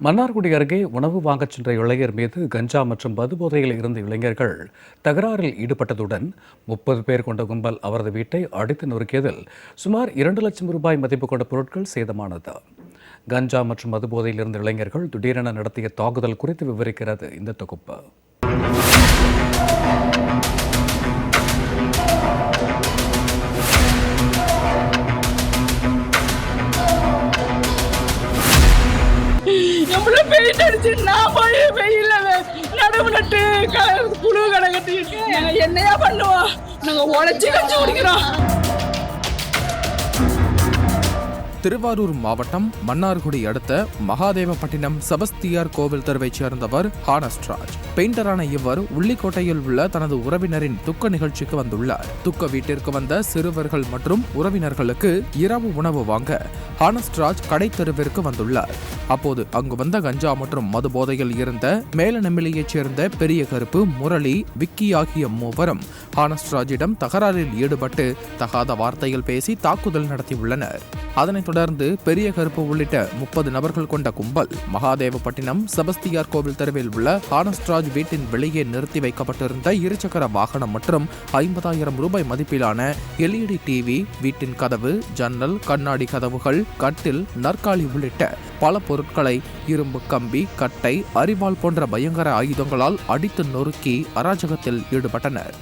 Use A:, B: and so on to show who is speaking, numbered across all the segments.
A: மன்னார்குடி அருகே உணவு வாங்கச் சென்ற இளைஞர் மீது கஞ்சா மற்றும் மதுபோதையில் இருந்த இளைஞர்கள் தகராறில் ஈடுபட்டதுடன் 30 பேர் கொண்ட கும்பல் அவரது வீட்டை அடித்து நொறுக்கியதில் சுமார் 2 லட்சம் ரூபாய் மதிப்பு கொண்ட பொருட்கள் சேதமானது. கஞ்சா மற்றும் மதுபோதையில் இருந்த இளைஞர்கள் திடீரென நடத்திய தாக்குதல் குறித்து விவரிக்கிறது இந்த தொகுப்பு.
B: என்னையா பண்ணுவோம், நாங்க உழைச்சி கஞ்சி குடிக்கிறோம்.
C: திருவாரூர் மாவட்டம் மன்னார்குடி அடுத்த மகாதேவப்பட்டினம் செபஸ்தியார் கோவில் தெருவைச் சேர்ந்தவர் ஹானஸ்ராஜ். பெயிண்டரான இவர் உள்ளிக்கோட்டையில் உள்ள தனது உறவினரின் துக்க நிகழ்ச்சிக்கு வந்துள்ளார். துக்க வீட்டிற்கு வந்த சிறுவர்கள் மற்றும் உறவினர்களுக்கு இரவு உணவு வாங்க ஹானஸ்ராஜ் கடை தெருவிற்கு வந்துள்ளார். அப்போது அங்கு வந்த கஞ்சா மற்றும் மது போதையில் இருந்த மேலநெமிலியைச் சேர்ந்த பெரிய கருப்பு, முரளி, விக்கி ஆகிய மூவரும் ஹானஸ்ராஜிடம் தகராறில் ஈடுபட்டு தகாத வார்த்தையில் பேசி தாக்குதல் நடத்தியுள்ளனர். அதனைத் தொடர்ந்து பெரிய கருப்பு உள்ளிட்ட 30 நபர்கள் கொண்ட கும்பல் மகாதேவப்பட்டினம் செபஸ்தியார் கோவில் தெருவில் உள்ள ஹானஸ்ராஜ் வீட்டின் வெளியே நிறுத்தி வைக்கப்பட்டிருந்த இருசக்கர வாகனம் மற்றும் 50,000 ரூபாய் மதிப்பிலான LED டிவி, வீட்டின் கதவு, ஜன்னல், கண்ணாடி கதவுகள், கட்டில், நாற்காலி உள்ளிட்ட பல பொருட்களை இரும்பு கம்பி, கட்டை, அரிவாள் போன்ற பயங்கர ஆயுதங்களால் அடித்து நொறுக்கி அராஜகத்தில் ஈடுபட்டனர்.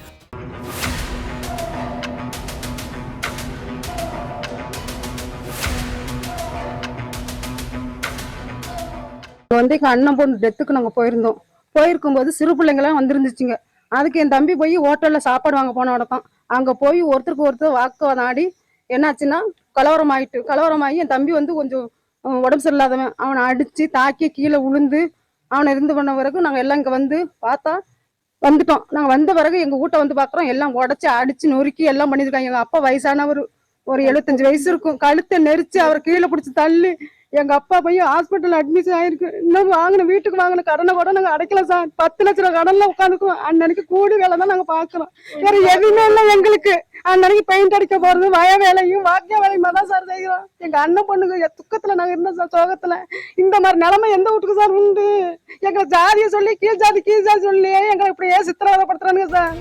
B: எங்க அண்ணன் பொண்ணு டெத்துக்கு நாங்க போயிருக்கும்போது சிறு பிள்ளைங்களாம் வந்துருந்துச்சுங்க. அதுக்கு என் தம்பி போய் ஹோட்டல்ல சாப்பாடு வாங்க போன இடத்தான். அங்க போய் ஒருத்தருக்கு ஒருத்தர் வாக்குவாதம் ஆடி என்னாச்சுன்னா கலவரமாகி என் தம்பி கொஞ்சம் உடம்பு சரியில்லாதவன், அவனை அடிச்சு தாக்கி கீழே விழுந்து அவனை இருந்து பண்ண பிறகு நாங்க எல்லாம் இங்க வந்துட்டோம். நாங்க வந்த பிறகு எங்க வீட்டை பாக்குறோம், எல்லாம் உடச்சு அடிச்சு நொறுக்கி எல்லாம் பண்ணிருக்காங்க. எங்க அப்பா வயசானவர், ஒரு 75 வயசு இருக்கும். கழுத்தை நெரிச்சு அவரை கீழே பிடிச்சி தள்ளி எங்க அப்பா போய் ஹாஸ்பிட்டல் அட்மிஷன் ஆயிருக்கு. இன்னும் வீட்டுக்கு வாங்கின கடனை கூட நாங்க அடைக்கல சார். 10 லட்ச ரூபா கடன்ல உட்காந்துக்குவோம். அன்னைக்கு கூலி வேலை தான் நாங்க பாக்குறோம். வேற எதுவுமே இல்லை எங்களுக்கு. அன்னைக்கு பெயிண்ட் அடிக்க போறது, வய வேலையும் வாக்கிய வேலையுமா தான் சார் செய்யறோம். எங்க அண்ணன் பொண்ணுக்கு துக்கத்துல நாங்க இருந்தோம் சார், சோகத்துல. இந்த மாதிரி நிலைமை எந்த வீட்டுக்கு சார் உண்டு? எங்களை ஜாதியை சொல்லி கீழ் ஜாதி சொல்லி எங்களை இப்படியே சித்திரவதைப்படுத்துறானுங்க சார்.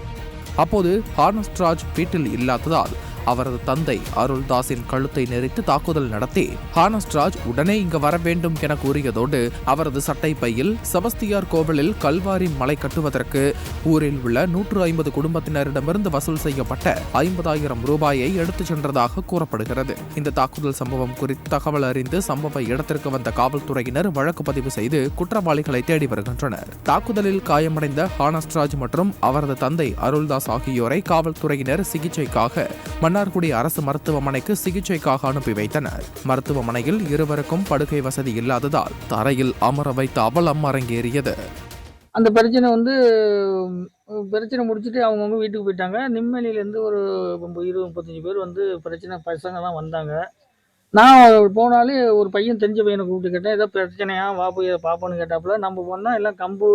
C: அப்போது ஹானஸ்ராஜ் வீட்டில் இல்லாததால் அவரது தந்தை அருள்தாஸின் கழுத்தை நெரித்து தாக்குதல் நடத்தி ஹானஸ்ராஜ் உடனே இங்கு வர வேண்டும் என கூறியதோடு அவரது சட்டை பையில் செபஸ்தியார் கோவிலில் கல்வாரி மலை கட்டுவதற்கு ஊரில் உள்ள 150 குடும்பத்தினரிடமிருந்து வசூல் செய்யப்பட்ட 50,000 ரூபாயை எடுத்துச் சென்றதாக கூறப்படுகிறது. இந்த தாக்குதல் சம்பவம் குறித்து தகவல் அறிந்து சம்பவ இடத்திற்கு வந்த காவல்துறையினர் வழக்கு பதிவு செய்து குற்றவாளிகளை தேடி வருகின்றனர். தாக்குதலில் காயமடைந்த ஹானஸ்ராஜ் மற்றும் அவரது தந்தை அருள்தாஸ் ஆகியோரை காவல்துறையினர் சிகிச்சைக்காக மன்னார்குடி அரசு மருத்துவமனைக்கு சிகிச்சைக்காக அனுப்பி வைத்தனர். மருத்துவமனையில் இருவருக்கும் படுக்கை வசதி இல்லாததால் தரையில் அமர வைத்த அவலம் அரங்கேறியது.
D: அந்த பிரச்சனை முடிச்சுட்டு அவங்க வீட்டுக்கு போயிட்டாங்க. நிம்மலியிலேருந்து ஒரு 20-35 பேர் பிரச்சனை பசங்க தான் வந்தாங்க. நான் போனாலே ஒரு பையன் தெரிஞ்ச பையனை கூப்பிட்டு கேட்டேன், ஏதோ பிரச்சனையா வா போய் பார்ப்போன்னு கேட்டாப்புல. நம்ம போனால் எல்லாம் கம்பு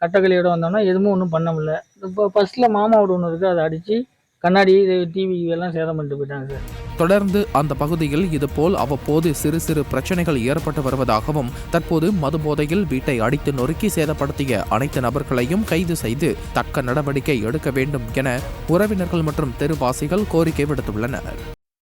D: கட்டக்கலியோட வந்தோம்னா எதுவும் ஒன்றும் பண்ண முடியல. இப்போ ஃபர்ஸ்ட்டில் மாமாவோட ஒன்று இருக்குது, அதை அடித்து கண்ணாடி, டிவி எல்லாம் சேதம் பண்ணிட்டு போயிட்டாங்க சார்.
C: தொடர்ந்து அந்த பகுதியில் இதுபோல் அவ்வப்போது சிறு சிறு பிரச்சனைகள் ஏற்பட்டு வருவதாகவும் தற்போது மது போதையில் வீட்டை அடித்து நொறுக்கி சேதப்படுத்திய அனைத்து நபர்களையும் கைது செய்து தக்க நடவடிக்கை எடுக்க வேண்டும் என உறவினர்கள் மற்றும் தெருவாசிகள் கோரிக்கை விடுத்துள்ளனர்.